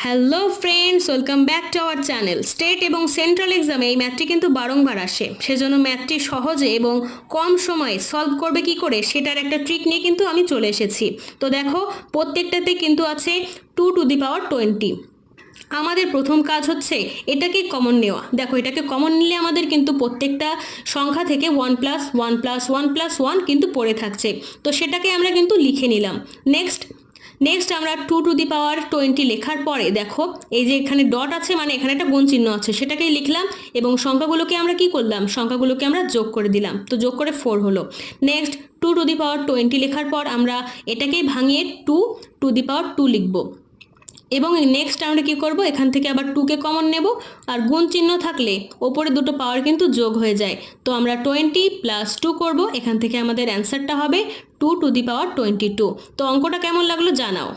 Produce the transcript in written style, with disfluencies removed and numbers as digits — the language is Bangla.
Hello friends, welcome back to our channel. State এবং সেন্ট্রাল এক্সামে এই ম্যাথটি কিন্তু বারংবার আসে, সেজন্য ম্যাথটি সহজে এবং কম সময়ে সলভ করবে কি করে সেটার একটা ট্রিক নিয়ে কিন্তু আমি চলে এসেছি। তো দেখো, প্রত্যেকটাতে কিন্তু আছে 2⁻20। আমাদের প্রথম কাজ হচ্ছে এটাকে কমন নেওয়া। দেখো, এটাকে কমন নিলে আমাদের কিন্তু প্রত্যেকটা সংখ্যা থেকে 1+1+1+1 কিন্তু পড়ে থাকছে, তো সেটাকে আমরা কিন্তু লিখে নিলাম। নেক্সট আমরা 2⁻20 লেখার পরে দেখো, এই যে এখানে ডট আছে, মানে এখানে একটা গুণ চিহ্ন আছে, সেটাকেই লিখলাম এবং সংখ্যাগুলোকে আমরা কি করলাম, সংখ্যাগুলোকে আমরা যোগ করে দিলাম, তো যোগ করে 4 হলো। নেক্সট 2⁻20 লেখার পর আমরা এটাকেই ভাঙিয়ে 2⁻2 লিখব এবং নেক্সট আমরা কি করব, এখান থেকে আবার 2কে কমন নেব, আর গুণ চিহ্ন থাকলে ওপরে দুটো পাওয়ার কিন্তু যোগ হয়ে যায়, তো আমরা 20+2 করব। এখান থেকে আমাদের অ্যান্সারটা হবে 2⁻22। তো অঙ্কটা কেমন লাগলো জানাও।